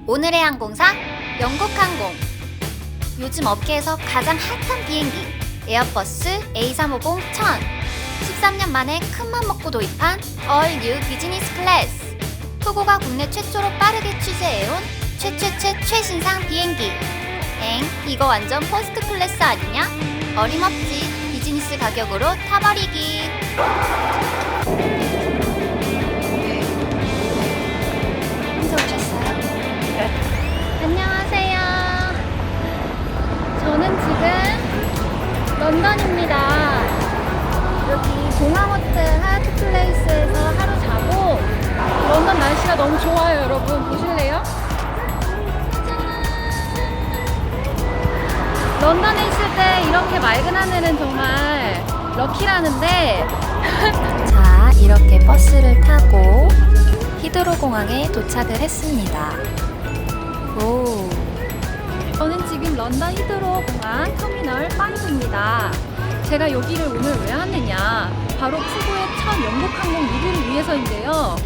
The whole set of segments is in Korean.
오늘의 항공사 영국항공. 요즘 업계에서 가장 핫한 비행기 에어버스 A350-1000. 13년 만에 큰맘 먹고 도입한 All New 비즈니스 클래스. 후고가 국내 최초로 빠르게 취재해온 최신상 비행기. 이거 완전 퍼스트 클래스 아니냐? 어림없지. 비즈니스 가격으로 타버리기. 혼자 오셨어요? 안녕하세요. 저는 지금 런던입니다. 여기 동아모트 하얏트 플레이스에서 하루 자고, 런던 날씨가 너무 좋아요. 여러분 보실래요? 런던에 있을 때 이렇게 맑은 하늘은 정말 럭키라는데 자, 이렇게 버스를 타고 히드로 공항에 도착을 했습니다. 오. 저는 지금 런던 히드로 공항 터미널 5입니다. 제가 여기를 오늘 왜 왔느냐, 바로 푸고의 첫 영국 항공 리뷰를 위해서인데요.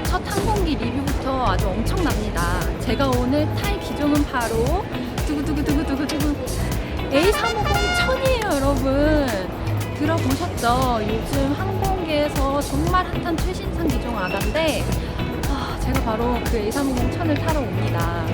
첫 항공기 리뷰부터 아주 엄청납니다. 제가 오늘 탈 기종은 바로 두구두구두구두구두구 A350-1000이에요. 여러분 들어보셨죠? 요즘 항공계에서 정말 핫한 최신상 기종 아가인데, 제가 바로 그 A350-1000을 타러 옵니다.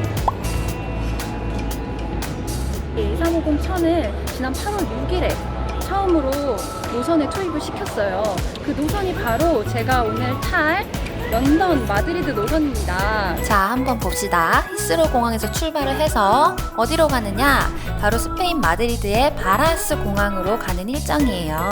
A350-1000을 지난 8월 6일에 처음으로 노선에 투입을 시켰어요. 그 노선이 바로 제가 오늘 탈 런던 마드리드 노선입니다. 자, 한번 봅시다. 히스로 공항에서 출발을 해서 어디로 가느냐? 바로 스페인 마드리드의 바라스 공항으로 가는 일정이에요.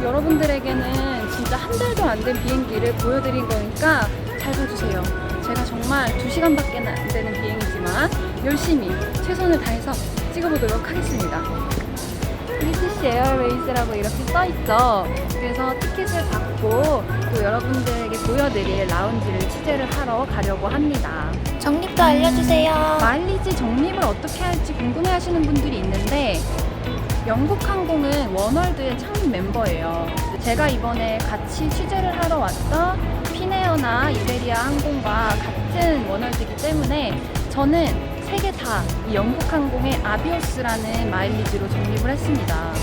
여러분들에게는 진짜 한 달도 안 된 비행기를 보여드린 거니까 잘 봐주세요. 제가 정말 2시간밖에 안 되는 비행이지만 열심히 최선을 다해서 찍어보도록 하겠습니다. 브리티시 에어웨이즈라고 이렇게 써있죠. 그래서 티켓을 받고 또 여러분들에게 보여드릴 라운지를 취재를 하러 가려고 합니다. 적립도 알려주세요. 마일리지 적립을 어떻게 할지 궁금해하시는 분들이 있는데, 영국항공은 원월드의 창립 멤버예요. 제가 이번에 같이 취재를 하러 왔던 피네어나 이베리아 항공과 같은 원월드이기 때문에 저는 세 개 다 이 영국항공의 아비오스라는 마일리지로 적립을 했습니다.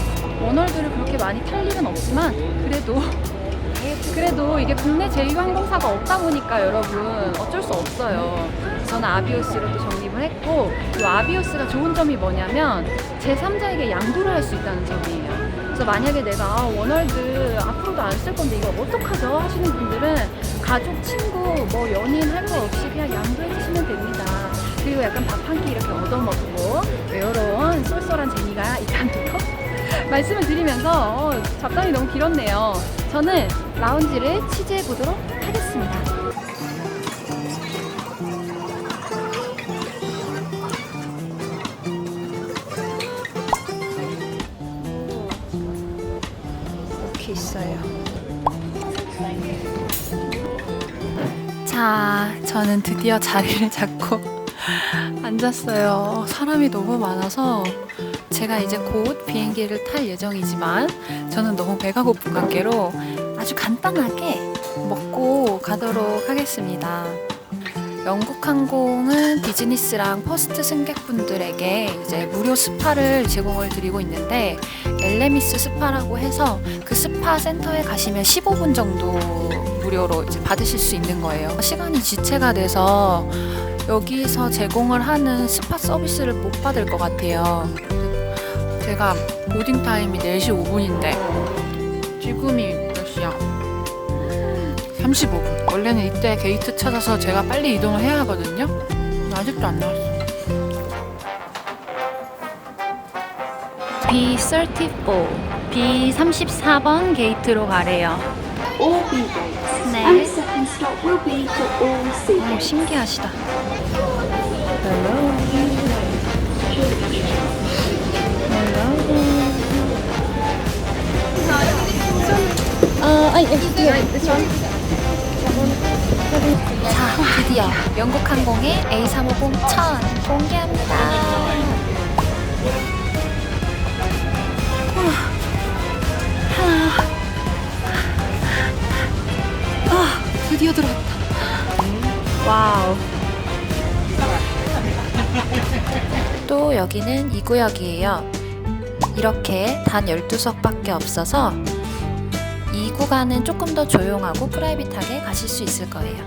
원월드를 그렇게 많이 탈 일은 없지만 그래도 이게 국내 제2 항공사가 없다 보니까 여러분 어쩔 수 없어요. 저는 아비오스로 또 적립을 했고, 이 아비오스가 좋은 점이 뭐냐면 제3자에게 양도를 할 수 있다는 점이에요. 그래서 만약에 내가 원월드 앞으로도 안 쓸 건데 이거 어떡하죠 하시는 분들은 가족, 친구, 뭐 연인 할 거 없이 그냥 양도해 주시면 됩니다. 그리고 약간 밥 한 끼 이렇게 얻어먹고 이런 쏠쏠한 재미가 있다는 거 말씀을 드리면서 잡담이 너무 길었네요. 저는 라운지를 취재해 보도록 하겠습니다. 이렇게 있어요. 자, 저는 드디어 자리를 잡고 앉았어요. 사람이 너무 많아서 제가 이제 곧 비행기를 탈 예정이지만 저는 너무 배가 고픈 관계로 아주 간단하게 먹고 가도록 하겠습니다. 영국항공은 비즈니스랑 퍼스트 승객분들에게 이제 무료 스파를 제공을 드리고 있는데, 엘레미스 스파라고 해서 그 스파 센터에 가시면 15분 정도 무료로 이제 받으실 수 있는 거예요. 시간이 지체가 돼서 여기서 제공을 하는 스파 서비스를 못 받을 것 같아요. 제가 보딩 타임이 4시 5분인데 지금이 몇 시야? 35분. 원래는 이때 게이트 찾아서 제가 빨리 이동을 해야 하거든요. 아직도 안 나왔어. B34, B34번 게이트로 가래요. All B gates. 네. And the second stop will be for all C gates. 신기하시다. 자, 드디어 영국항공의 A350-1000 공개합니다. 드디어 들어왔다. 와우. 또 여기는 2구역이에요. 이렇게 단 12석밖에 없어서 이 구간은 조금 더 조용하고 프라이빗하게 가실 수 있을 거예요.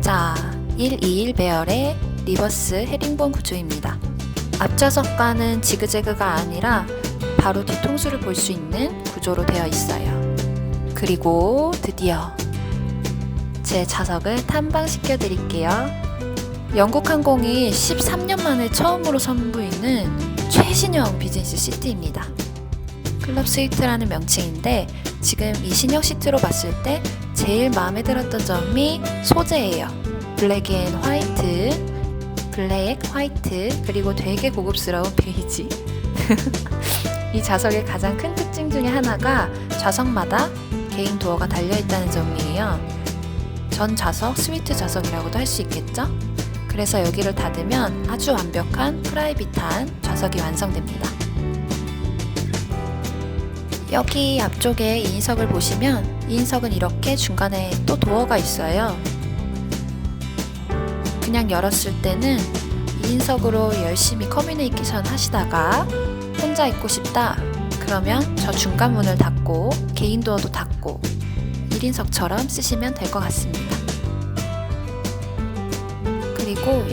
자, 121 배열의 리버스 헤링본 구조입니다. 앞좌석과는 지그재그가 아니라 바로 뒤통수를 볼 수 있는 구조로 되어 있어요. 그리고 드디어 제 좌석을 탐방시켜 드릴게요. 영국 항공이 13년 만에 처음으로 선보이는 최신형 비즈니스 시트입니다. 클럽 스위트라는 명칭인데 지금 이 신형 시트로 봤을 때 제일 마음에 들었던 점이 소재예요. 블랙 앤 화이트, 블랙, 화이트, 그리고 되게 고급스러운 베이지. 이 좌석의 가장 큰 특징 중에 하나가 좌석마다 개인 도어가 달려있다는 점이에요. 전 좌석 스위트 좌석이라고도 할 수 있겠죠? 그래서 여기를 닫으면 아주 완벽한 프라이빗한 좌석이 완성됩니다. 여기 앞쪽에 2인석을 보시면 2인석은 이렇게 중간에 또 도어가 있어요. 그냥 열었을 때는 2인석으로 열심히 커뮤니케이션 하시다가 혼자 있고 싶다 그러면 저 중간 문을 닫고 개인 도어도 닫고 1인석처럼 쓰시면 될 것 같습니다. 그리고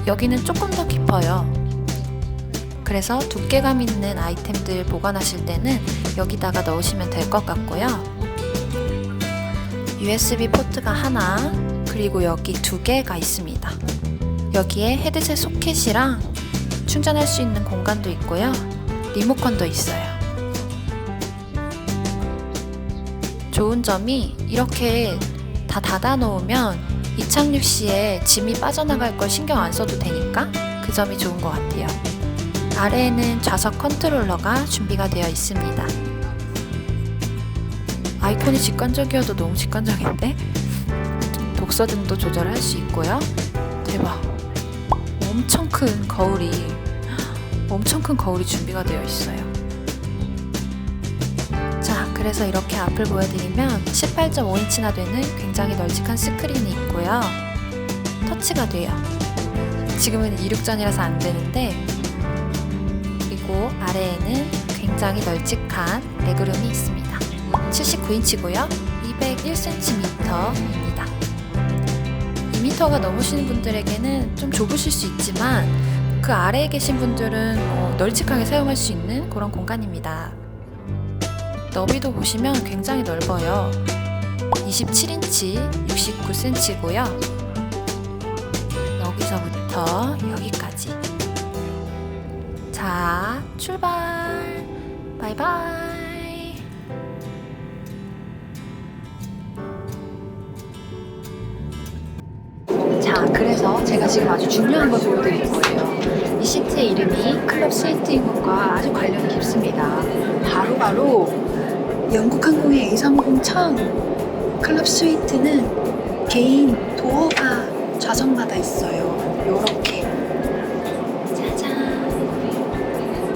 여기는 조금 더 깊어요. 그래서 두께감 있는 아이템들 보관하실 때는 여기다가 넣으시면 될 것 같고요. USB 포트가 하나, 그리고 여기 2개가 있습니다. 여기에 헤드셋 소켓이랑 충전할 수 있는 공간도 있고요. 리모컨도 있어요. 좋은 점이 이렇게 다 닫아 놓으면 이착륙 시에 짐이 빠져나갈 걸 신경 안 써도 되니까 그 점이 좋은 것 같아요. 아래에는 좌석 컨트롤러가 준비가 되어 있습니다. 아이콘이 직관적이어도 너무 직관적인데? 독서등도 조절할 수 있고요. 대박! 엄청 큰 거울이 준비가 되어 있어요. 자, 그래서 이렇게 앞을 보여드리면 18.5인치나 되는 굉장히 널찍한 스크린이 있고요. 터치가 돼요. 지금은 이륙전이라서 안 되는데, 그리고 아래에는 굉장히 널찍한 레그룸이 있습니다. 79인치고요. 201cm입니다. 2m가 넘으시는 분들에게는 좀 좁으실 수 있지만 그 아래에 계신 분들은 널찍하게 사용할 수 있는 그런 공간입니다. 너비도 보시면 굉장히 넓어요. 27인치 69cm고요. 여기서부터 여기까지. 자, 출발! 바이바이! 자, 그래서 제가 지금 아주 중요한 걸 보여드릴 거예요. 이 시트의 이름이 클럽 스위트인 것과 아주 관련이 깊습니다. 바로 영국 항공의 A320 클럽 스위트는 개인 도어가 좌석마다 있어요. 요렇게. 짜잔.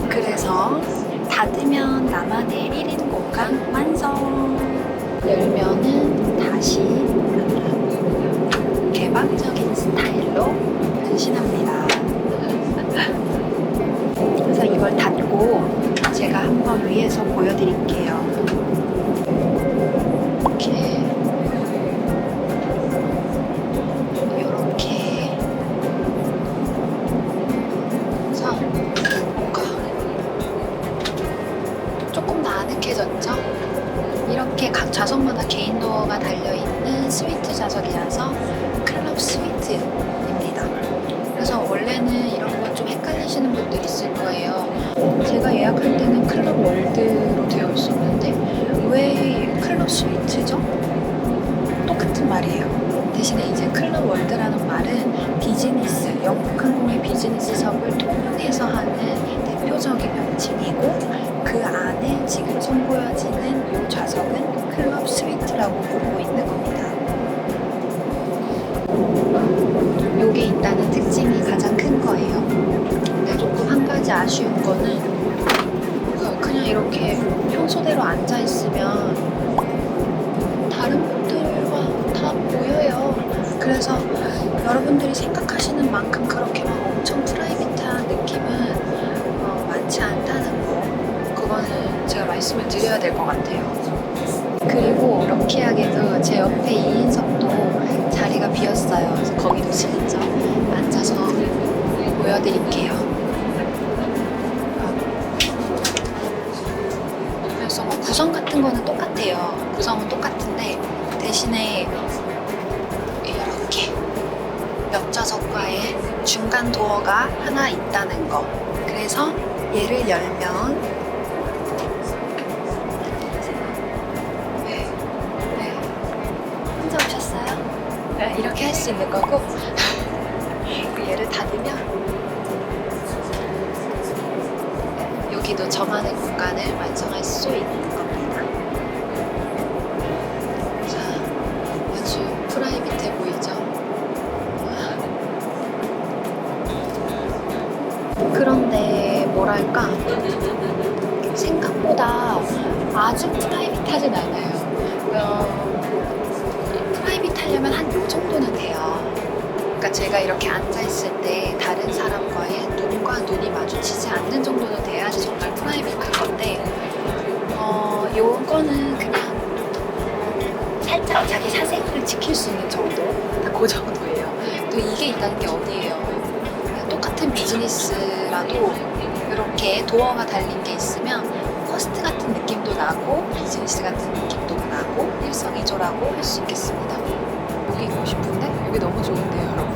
그래서 닫으면 나만의 1인 공간 완성. 열면은 다시 개방적인 스타일로 변신합니다. 그래서 이걸 닫고 제가 한번 위에서 보여드릴게요. 이렇게 그래서 뭔가 조금 더 아늑해졌죠? 이렇게 각 좌석마다 개인 도어가 달려있는 스위트 좌석이라서 클럽 스위트입니다. 그래서 원래는 이런 거 좀 헷갈리시는 분들 있을 거예요. 제가 예약할 때는 클럽 월드로 되어 있었는데 왜 클럽 스위트죠? 똑같은 말이에요. 대신에 이제 클럽 월드라는 말은 비즈니스, 영국 항공의 비즈니스석을 통해서 하는 대표적인 명칭이고 그 안에 지금 선보여지는 이 좌석은 클럽 스위트라고 부르고 있는 겁니다. 요게 있다는 특징이 가장 큰 거예요. 근데 조금 한 가지 아쉬운 거는 그냥 이렇게 평소대로 앉아있으면 다른 분들과 다 여러분들이 생각하시는 만큼 그렇게 막 엄청 프라이빗한 느낌은 많지 않다는 거, 그거는 제가 말씀을 드려야 될 것 같아요. 그리고 럭키하게도 제 옆에 2인석도 자리가 비었어요. 그래서 거기도 슬쩍 앉아서 보여드릴게요. 그래서 뭐 구성 같은 거는 똑같아요. 구성은 똑같은데 대신에 이렇게 옆좌석과의 중간 도어가 하나 있다는 거. 그래서 얘를 열면 네. 혼자 오셨어요? 네, 이렇게 할 수 있는 거고 얘를 닫으면 여기도 저만의 공간을 완성할 수 있는 겁니다. 자, 아주 프라이빗해 보이죠? 그런데 뭐랄까, 생각보다 아주 프라이빗하진 않아요. 프라이빗하려면 한 요 정도는 돼요. 그러니까 제가 이렇게 앉아있을 때 다른 사람과의 눈과 눈이 마주치지 않는 정도는 돼야지 정말 프라이빗한 건데 요거는 그냥 살짝 자기 사생활을 지킬 수 있는 정도? 딱 그 정도예요. 또 이게 있다는 게 어디예요? 그냥 똑같은 비즈니스라도 이렇게 도어가 달린 게 있으면 퍼스트 같은 느낌도 나고 비즈니스 같은 느낌도 나고 일석이조라고 할 수 있겠습니다. 여기 있고 싶은데 여기 너무 좋은데요, 여러분?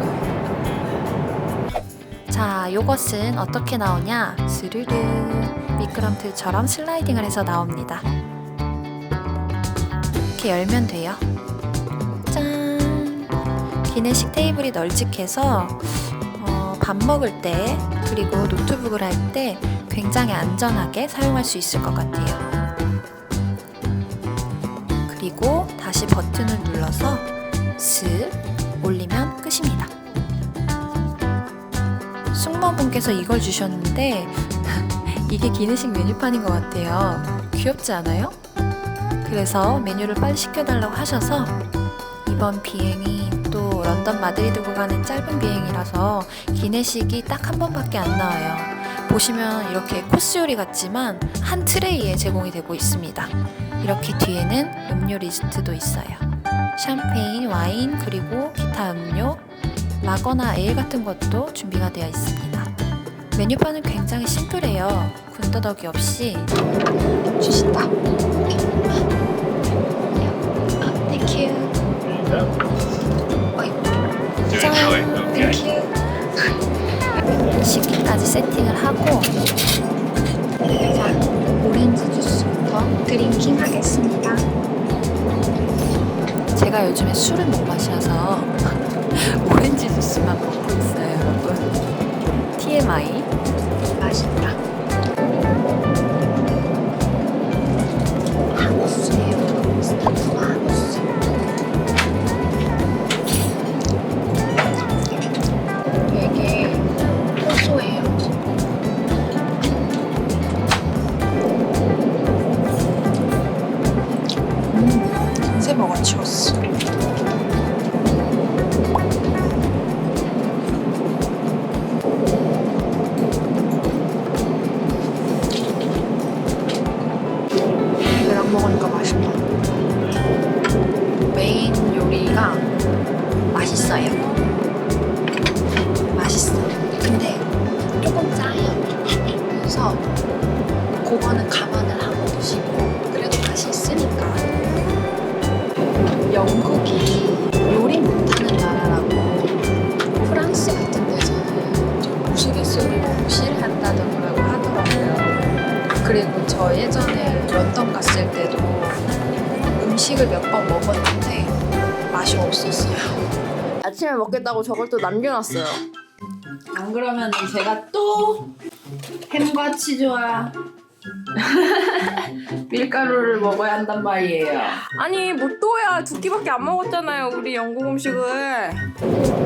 자, 요것은 어떻게 나오냐? 스르르 미끄럼틀처럼 슬라이딩을 해서 나옵니다. 이렇게 열면 돼요. 짠! 기내식 테이블이 널찍해서 밥 먹을 때 그리고 노트북을 할 때 굉장히 안전하게 사용할 수 있을 것 같아요. 그리고 다시 버튼을 눌러서 슥 올리면 끝입니다. 숙모분께서 이걸 주셨는데 이게 기내식 메뉴판인 것 같아요. 귀엽지 않아요? 그래서 메뉴를 빨리 시켜달라고 하셔서 이번 비행이 또 런던 마드리드고 가는 짧은 비행이라서 기내식이 딱 한 번밖에 안 나와요. 보시면 이렇게 코스 요리 같지만 한 트레이에 제공이 되고 있습니다. 이렇게 뒤에는 음료 리스트도 있어요. 샴페인, 와인, 그리고 기타 음료, 라거나 에일 같은 것도 준비가 되어 있습니다. 메뉴판은 굉장히 심플해요. 군더더기 없이 주신다. 땡큐. 짠, 땡큐. 식기까지 세팅을 하고 자, 오렌지 주스부터 드링킹 하겠습니다. 제가 요즘에 술을 못 마셔서 오렌지 주스만 먹고 있어요, 여러분. TMI. 맛있다. 하모스예요. 스타트가 하모스. 되게 고소해요. 인쇄 먹어치웠어. 얘랑 먹으니까 맛있다. 메인 요리가 맛있어요. 맛있어요. 근데 조금 짜요. 그래서 그거는 감안을 하고 드시고, 그래도 맛이 있으니까. 영국이 요리 못하는 나라라고 프랑스 같은 데서는 좀 우스갯소리로 무시한다더라고 하더라고요. 그리고 저 예전에 런던 갔을 때도 음식을 몇 번 먹었는데 맛이 없었어요. 아침에 먹겠다고 저걸 또 남겨놨어요. 안 그러면 제가 또 햄과 치즈와 밀가루를 먹어야 한단 말이에요. 아니 뭐 또야, 2끼밖에 안 먹었잖아요 우리 영국 음식을.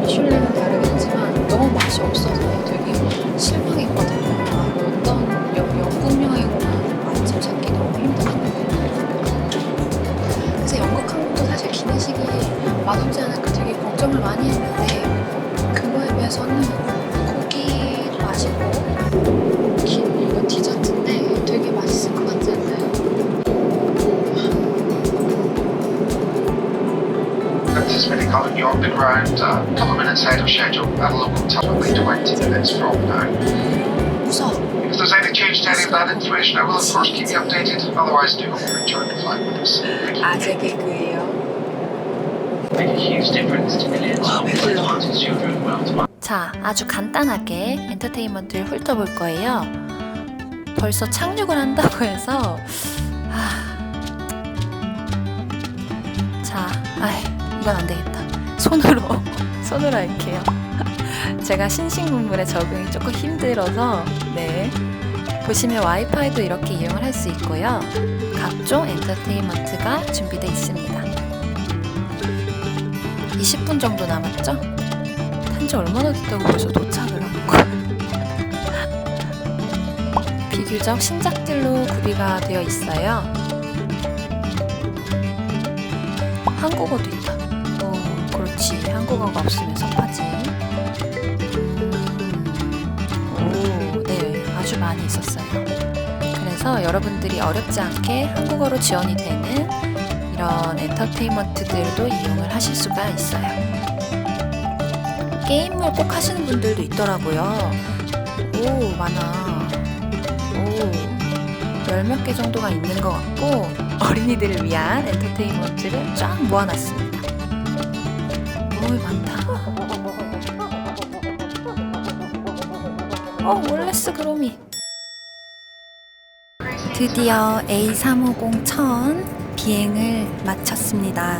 미슐랭은 다르겠지만 너무 맛이 없어서 되게 실망했거든요. 런던 영국 여행 오면 맛집 찾기 너무 힘들었는데, 그래서 영국 항공도 사실 기내식이 맛없지 않을까 되게 걱정을 많이 했는데 그거에 비해서는 고기도 맛있고 이거 디저트인데 되게 맛있을 것 같지 않나요? Anticipating calling you on the ground, a couple of minutes ahead of schedule at a local time, only 20 minutes from now. 무서워. If there's any change to any of that information, I will of course keep you updated. Otherwise, do hope you return to flight with us. Thank you. 아재 개그예요. Make a huge difference to millions of blind children worldwide. 자, 아주 간단하게 엔터테인먼트를 훑어볼 거예요. 벌써 착륙을 한다고 해서 자, 이건 안 되겠다. 손으로 할게요. 제가 신식문물에 적응이 조금 힘들어서 네. 보시면 와이파이도 이렇게 이용을 할 수 있고요. 각종 엔터테인먼트가 준비되어 있습니다. 20분 정도 남았죠? 탄지 얼마나 됐다고 벌써 도착을 한 거야. 비교적 신작들로 구비가 되어 있어요. 한국어도 있다. 그렇지. 한국어가 없으면 섭하지. 네. 아주 많이 있었어요. 그래서 여러분들이 어렵지 않게 한국어로 지원이 되는 이런 엔터테인먼트들도 이용을 하실 수가 있어요. 게임을 꼭 하시는 분들도 있더라고요. 오, 많아. 오, 10몇 개 정도가 있는 것 같고 어린이들을 위한 엔터테인먼트를 쫙 모아놨습니다. 오, 많다. 월레스 그로미. 드디어 A350 1000 비행을 마쳤습니다.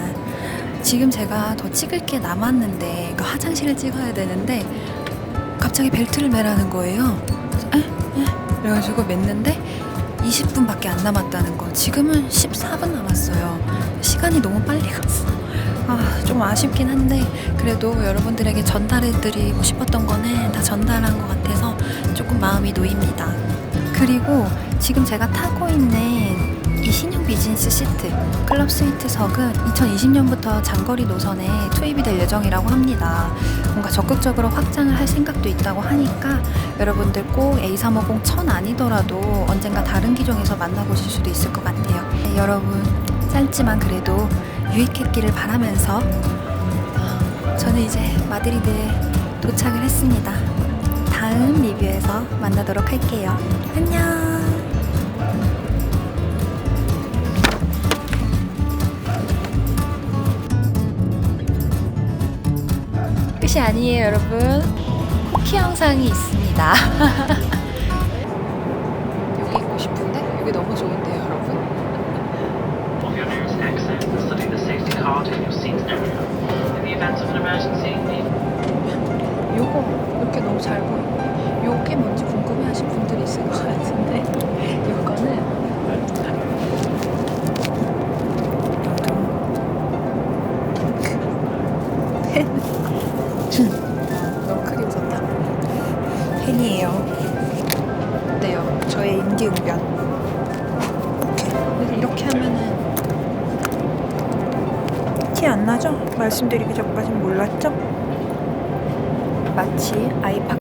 지금 제가 더 찍을 게 남았는데 그 화장실을 찍어야 되는데 갑자기 벨트를 매라는 거예요. 그래가지고 맸는데 20분밖에 안 남았다는 거. 지금은 14분 남았어요. 시간이 너무 빨리 갔어. 좀 아쉽긴 한데 그래도 여러분들에게 전달해드리고 싶었던 거는 다 전달한 것 같아서 조금 마음이 놓입니다. 그리고 지금 제가 타고 있는 이 신형 비즈니스 시트 클럽 스위트석은 2020년부터 장거리 노선에 투입이 될 예정이라고 합니다. 뭔가 적극적으로 확장을 할 생각도 있다고 하니까 여러분들 꼭 A350 1000 아니더라도 언젠가 다른 기종에서 만나보실 수도 있을 것 같아요. 네, 여러분 짧지만 그래도 유익했기를 바라면서 저는 이제 마드리드에 도착을 했습니다. 다음 리뷰에서 만나도록 할게요. 안녕. 끝이 아니에요, 여러분. 쿠키 영상이 있습니다. 여기 있고 싶은데 여기 너무 좋은데요, 여러분. Of your nearest exit, study the safety card in your seat area. In the event of an emergency, 요거 이렇게 너무 잘 보이네. 요게 뭔지 궁금해하신 분들이 있을 것 같은데 요거는 너무 크게 웃었다. 펜이에요. 어때요? 저의 임기응변. 이렇게 하면은 티 안 나죠? 말씀드리기 전까진 몰랐죠? 마치 아이팟